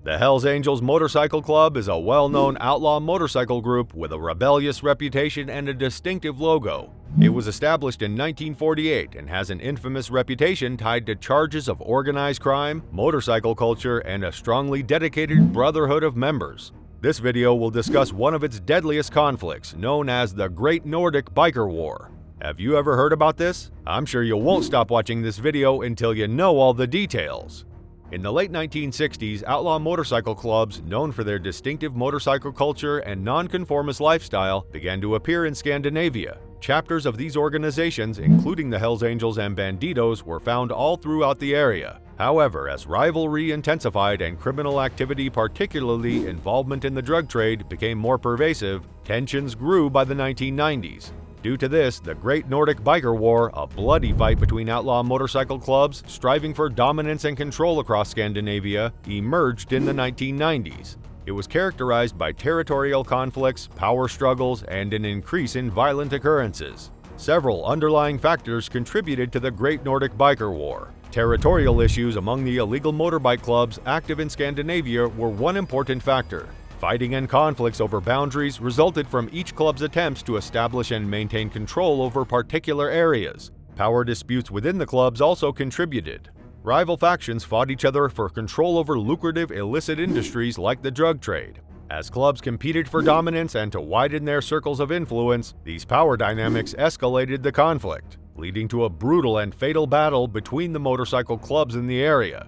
The Hells Angels Motorcycle Club is a well-known outlaw motorcycle group with a rebellious reputation and a distinctive logo. It was established in 1948 and has an infamous reputation tied to charges of organized crime, motorcycle culture, and a strongly dedicated brotherhood of members. This video will discuss one of its deadliest conflicts, known as the Great Nordic Biker War. Have you ever heard about this? I'm sure you won't stop watching this video until you know all the details. In the late 1960s, outlaw motorcycle clubs, known for their distinctive motorcycle culture and nonconformist lifestyle, began to appear in Scandinavia. Chapters of these organizations, including the Hells Angels and Bandidos, were found all throughout the area. However, as rivalry intensified and criminal activity, particularly involvement in the drug trade, became more pervasive, tensions grew by the 1990s. Due to this, the Great Nordic Biker War, a bloody fight between outlaw motorcycle clubs striving for dominance and control across Scandinavia, emerged in the 1990s. It was characterized by territorial conflicts, power struggles, and an increase in violent occurrences. Several underlying factors contributed to the Great Nordic Biker War. Territorial issues among the illegal motorbike clubs active in Scandinavia were one important factor. Fighting and conflicts over boundaries resulted from each club's attempts to establish and maintain control over particular areas. Power disputes within the clubs also contributed. Rival factions fought each other for control over lucrative illicit industries like the drug trade. As clubs competed for dominance and to widen their circles of influence, these power dynamics escalated the conflict, leading to a brutal and fatal battle between the motorcycle clubs in the area.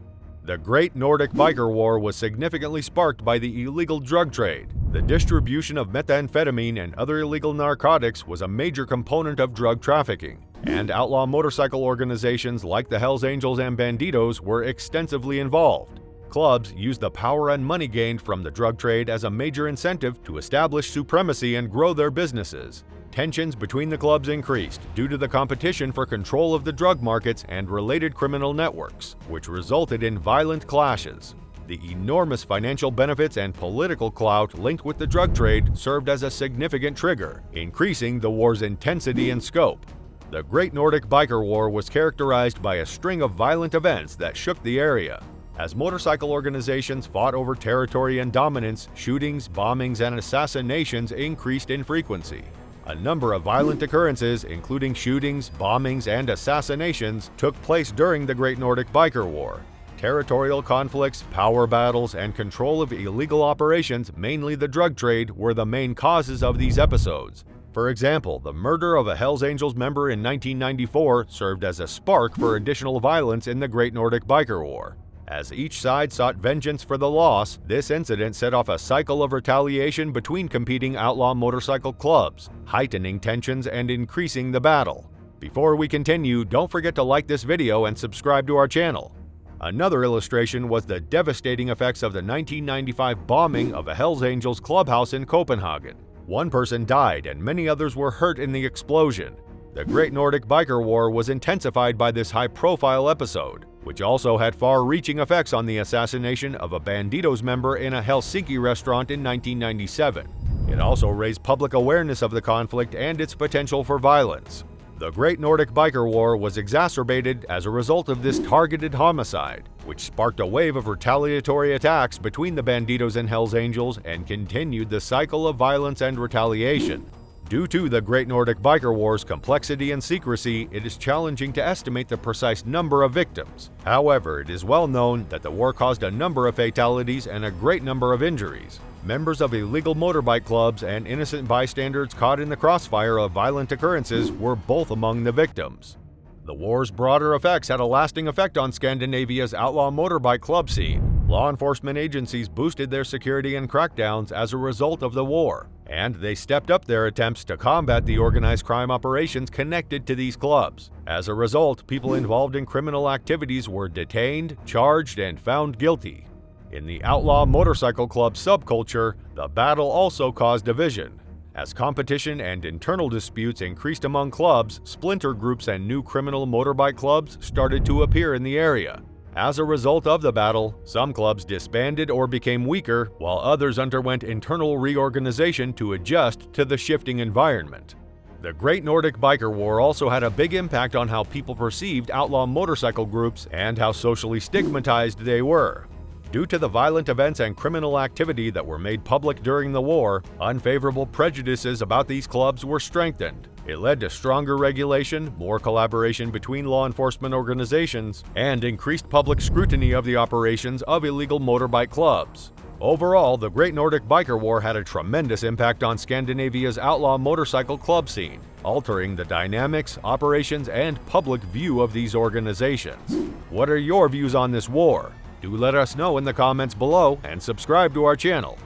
The Great Nordic Biker War was significantly sparked by the illegal drug trade. The distribution of methamphetamine and other illegal narcotics was a major component of drug trafficking, and outlaw motorcycle organizations like the Hells Angels and Bandidos were extensively involved. Clubs used the power and money gained from the drug trade as a major incentive to establish supremacy and grow their businesses. Tensions between the clubs increased due to the competition for control of the drug markets and related criminal networks, which resulted in violent clashes. The enormous financial benefits and political clout linked with the drug trade served as a significant trigger, increasing the war's intensity and scope. The Great Nordic Biker War was characterized by a string of violent events that shook the area. As motorcycle organizations fought over territory and dominance, shootings, bombings, and assassinations increased in frequency. A number of violent occurrences, including shootings, bombings, and assassinations, took place during the Great Nordic Biker War. Territorial conflicts, power battles, and control of illegal operations, mainly the drug trade, were the main causes of these episodes. For example, the murder of a Hells Angels member in 1994 served as a spark for additional violence in the Great Nordic Biker War. As each side sought vengeance for the loss, this incident set off a cycle of retaliation between competing outlaw motorcycle clubs, heightening tensions and increasing the battle. Before we continue, don't forget to like this video and subscribe to our channel. Another illustration was the devastating effects of the 1995 bombing of a Hells Angels clubhouse in Copenhagen. One person died and many others were hurt in the explosion. The Great Nordic Biker War was intensified by this high-profile episode, which also had far-reaching effects on the assassination of a Bandidos member in a Helsinki restaurant in 1997. It also raised public awareness of the conflict and its potential for violence. The Great Nordic Biker War was exacerbated as a result of this targeted homicide, which sparked a wave of retaliatory attacks between the Bandidos and Hells Angels and continued the cycle of violence and retaliation. Due to the Great Nordic Biker War's complexity and secrecy, it is challenging to estimate the precise number of victims. However, it is well known that the war caused a number of fatalities and a great number of injuries. Members of illegal motorbike clubs and innocent bystanders caught in the crossfire of violent occurrences were both among the victims. The war's broader effects had a lasting effect on Scandinavia's outlaw motorbike club scene. Law enforcement agencies boosted their security and crackdowns as a result of the war, and they stepped up their attempts to combat the organized crime operations connected to these clubs. As a result, people involved in criminal activities were detained, charged, and found guilty. In the outlaw motorcycle club subculture, the battle also caused division. As competition and internal disputes increased among clubs, splinter groups and new criminal motorbike clubs started to appear in the area. As a result of the battle, some clubs disbanded or became weaker, while others underwent internal reorganization to adjust to the shifting environment. The Great Nordic Biker War also had a big impact on how people perceived outlaw motorcycle groups and how socially stigmatized they were. Due to the violent events and criminal activity that were made public during the war, unfavorable prejudices about these clubs were strengthened. It led to stronger regulation, more collaboration between law enforcement organizations, and increased public scrutiny of the operations of illegal motorbike clubs. Overall, the Great Nordic Biker War had a tremendous impact on Scandinavia's outlaw motorcycle club scene, altering the dynamics, operations, and public view of these organizations. What are your views on this war? Do let us know in the comments below and subscribe to our channel.